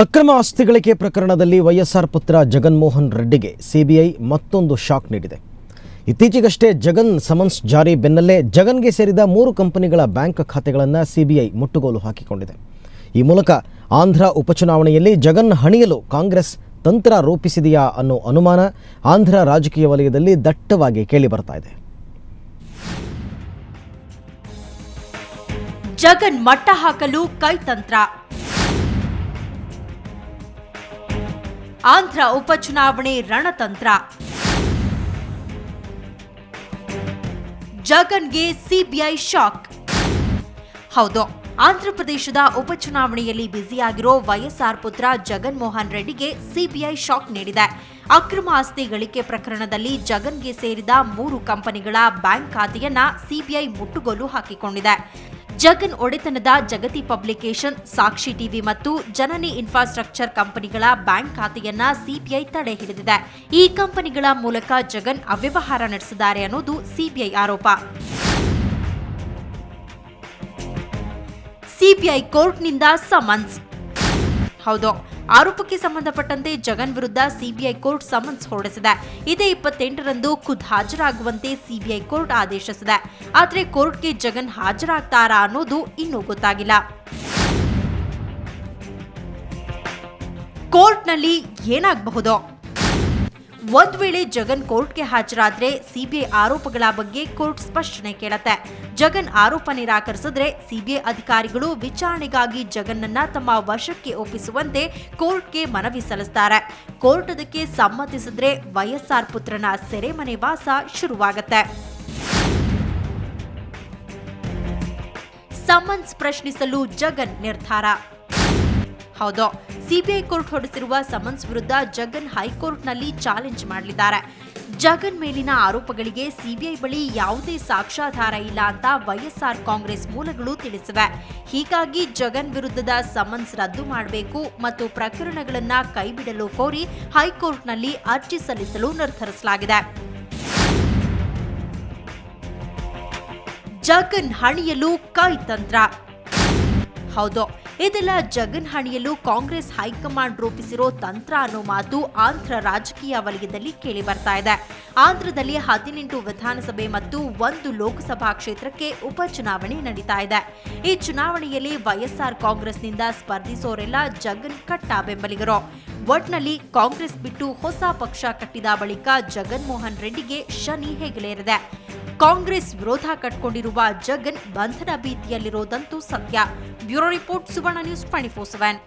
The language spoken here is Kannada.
ಅಕ್ರಮ ಆಸ್ತಿ ಗಳಿಕೆ ಪ್ರಕರಣದಲ್ಲಿ ವೈಎಸ್ಆರ್ ಪುತ್ರ ಜಗನ್ಮೋಹನ್ ರೆಡ್ಡಿಗೆ ಸಿಬಿಐ ಮತ್ತೊಂದು ಶಾಕ್ ನೀಡಿದೆ. ಇತ್ತೀಚೆಗಷ್ಟೇ ಜಗನ್ ಸಮನ್ಸ್ ಜಾರಿ ಬೆನ್ನಲ್ಲೇ ಜಗನ್ಗೆ ಸೇರಿದ 3 ಕಂಪನಿಗಳ ಬ್ಯಾಂಕ್ ಖಾತೆಗಳನ್ನು ಸಿಬಿಐ ಮುಟ್ಟುಗೋಲು ಹಾಕಿಕೊಂಡಿದೆ. ಈ ಮೂಲಕ ಆಂಧ್ರ ಉಪಚುನಾವಣೆಯಲ್ಲಿ ಜಗನ್ ಹಣಿಯಲು ಕಾಂಗ್ರೆಸ್ ತಂತ್ರ ರೂಪಿಸಿದೆಯಾ ಅನ್ನೋ ಅನುಮಾನ ಆಂಧ್ರ ರಾಜಕೀಯ ವಲಯದಲ್ಲಿ ದಟ್ಟವಾಗಿ ಕೇಳಿಬರ್ತಾ ಇದೆ. ಜಗನ್ ಮಟ್ಟ ಹಾಕಲು ಕೈತಂತ್ರ. ಆಂಧ್ರ ಉಪಚುನಾವಣೆ ರಣತಂತ್ರ. ಜಗನ್ಗೆ ಸಿಬಿಐ ಶಾಕ್. ಹೌದು, ಆಂಧ್ರಪ್ರದೇಶದ ಉಪಚುನಾವಣೆಯಲ್ಲಿ ಬ್ಯುಸಿಯಾಗಿರೋ ವೈಎಸ್ಆರ್ ಪುತ್ರ ಜಗನ್ಮೋಹನ್ ರೆಡ್ಡಿಗೆ ಸಿಬಿಐ ಶಾಕ್ ನೀಡಿದೆ. ಅಕ್ರಮ ಆಸ್ತಿ ಗಳಿಕೆ ಪ್ರಕರಣದಲ್ಲಿ ಜಗನ್ಗೆ ಸೇರಿದ 3 ಕಂಪನಿಗಳ ಬ್ಯಾಂಕ್ ಖಾತೆಯನ್ನ ಸಿಬಿಐ ಮುಟ್ಟುಗೋಲು ಹಾಕಿಕೊಂಡಿದೆ. ಜಗನ್ ಒಡೆತನದ ಜಗತಿ ಪಬ್ಲಿಕೇಶನ್, ಸಾಕ್ಷಿ ಟಿವಿ ಮತ್ತು ಜನನಿ ಇನ್ಫ್ರಾಸ್ಟ್ರಕ್ಚರ್ ಕಂಪನಿಗಳ ಬ್ಯಾಂಕ್ ಖಾತೆಯನ್ನ ಸಿಬಿಐ ತಡೆ ಹಿಡಿದಿದೆ. ಈ ಕಂಪನಿಗಳ ಮೂಲಕ ಜಗನ್ ಅವ್ಯವಹಾರ ನಡೆಸಿದ್ದಾರೆ ಅನ್ನೋದು ಸಿಬಿಐ ಆರೋಪ. ಸಿಬಿಐ ಕೋರ್ಟ್ನಿಂದ ಸಮನ್ಸ್. ಹೌದು, ಆರೋಪಕ್ಕೆ ಸಂಬಂಧಪಟ್ಟಂತೆ ಜಗನ್ ವಿರುದ್ಧ ಸಿಬಿಐ ಕೋರ್ಟ್ ಸಮನ್ಸ್ ಹೊರಡಿಸಿದೆ. ಇದೇ 28ರಂದು ಖುದ್ ಹಾಜರಾಗುವಂತೆ ಸಿಬಿಐ ಕೋರ್ಟ್ ಆದೇಶಿಸಿದೆ. ಆದರೆ ಕೋರ್ಟ್ಗೆ ಜಗನ್ ಹಾಜರಾಗ್ತಾರಾ ಅನ್ನೋದು ಇನ್ನೂ ಗೊತ್ತಾಗಿಲ್ಲ. ಕೋರ್ಟ್ನಲ್ಲಿ ಏನಾಗಬಹುದು? ಒಂದು ವೇಳೆ ಜಗನ್ ಕೋರ್ಟ್ಗೆ ಹಾಜರಾದ್ರೆ ಸಿಬಿಐ ಆರೋಪಗಳ ಬಗ್ಗೆ ಕೋರ್ಟ್ ಸ್ಪಷ್ಟನೆ ಕೇಳುತ್ತೆ. ಜಗನ್ ಆರೋಪ ನಿರಾಕರಿಸಿದ್ರೆ ಸಿಬಿಐ ಅಧಿಕಾರಿಗಳು ವಿಚಾರಣೆಗಾಗಿ ಜಗನ್ನನ್ನ ತಮ್ಮ ವಶಕ್ಕೆ ಒಪ್ಪಿಸುವಂತೆ ಕೋರ್ಟ್ಗೆ ಮನವಿ ಸಲ್ಲಿಸುತ್ತಾರೆ. ಕೋರ್ಟ್ ಅದಕ್ಕೆ ಸಮ್ಮತಿಸಿದ್ರೆ ವೈಎಸ್ಆರ್ ಪುತ್ರನ ಸೆರೆಮನೆ ವಾಸ ಶುರುವಾಗುತ್ತೆ. ಸಮನ್ಸ್ ಪ್ರಶ್ನಿಸಲು ಜಗನ್ ನಿರ್ಧಾರ. ಹೌದು, ಸಿಬಿಐ ಕೋರ್ಟ್ ಹೊರಡಿಸಿರುವ ಸಮನ್ಸ್ ವಿರುದ್ಧ ಜಗನ್ ಹೈಕೋರ್ಟ್ನಲ್ಲಿ ಚಾಲೆಂಜ್ ಮಾಡಲಿದ್ದಾರೆ. ಜಗನ್ ಮೇಲಿನ ಆರೋಪಗಳಿಗೆ ಸಿಬಿಐ ಬಳಿ ಯಾವುದೇ ಸಾಕ್ಷ್ಯಾಧಾರ ಇಲ್ಲ ಅಂತ ವೈಎಸ್ಆರ್ ಕಾಂಗ್ರೆಸ್ ಮೂಲಗಳು ತಿಳಿಸಿವೆ. ಹೀಗಾಗಿ ಜಗನ್ ವಿರುದ್ಧದ ಸಮನ್ಸ್ ರದ್ದು ಮಾಡಬೇಕು ಮತ್ತು ಪ್ರಕರಣಗಳನ್ನು ಕೈಬಿಡಲು ಕೋರಿ ಹೈಕೋರ್ಟ್ನಲ್ಲಿ ಅರ್ಜಿ ಸಲ್ಲಿಸಲು ನಿರ್ಧರಿಸಲಾಗಿದೆ. ಜಗನ್ ಹಣಿಯಲು ಕೈತಂತ್ರ. ಹೌದು, ಇದೆಲ್ಲ ಜಗನ್ ಹಣಿಯಲು ಕಾಂಗ್ರೆಸ್ ಹೈಕಮಾಂಡ್ ರೂಪಿಸಿರೋ ತಂತ್ರ ಅನ್ನೋ ಮಾತು ಆಂಧ್ರ ರಾಜಕೀಯ ವಲಯದಲ್ಲಿ ಕೇಳಿ ಬರ್ತಾ ಇದೆ. ಆಂಧ್ರದಲ್ಲಿ 18 ವಿಧಾನಸಭೆ ಮತ್ತು 1 ಲೋಕಸಭಾ ಕ್ಷೇತ್ರಕ್ಕೆ ಉಪಚುನಾವಣೆ ನಡೀತಾ ಇದೆ. ಈ ಚುನಾವಣೆಯಲ್ಲಿ ವೈಎಸ್ಆರ್ ಕಾಂಗ್ರೆಸ್ನಿಂದ ಸ್ಪರ್ಧಿಸೋರೆಲ್ಲ ಜಗನ್ ಕಟ್ಟ ಬೆಂಬಲಿಗರು. ಒಟ್ನಲ್ಲಿ ಕಾಂಗ್ರೆಸ್ ಬಿಟ್ಟು ಹೊಸ ಪಕ್ಷ ಕಟ್ಟಿದ ಬಳಿಕ ಜಗನ್ಮೋಹನ್ ರೆಡ್ಡಿಗೆ ಶನಿ ಹೆಗಲೇರಿದೆ. ಕಾಂಗ್ರೆಸ್ ವಿರೋಧ ಕಟ್ಟಿಕೊಂಡಿರುವ ಜಗನ್ ಬಂಧನ ಭೀತಿಯಲ್ಲಿರೋದಂತೂ ಸತ್ಯ. ಬ್ಯೂರೋ ರಿಪೋರ್ಟ್, ಸುವರ್ಣ ನ್ಯೂಸ್ 24/7.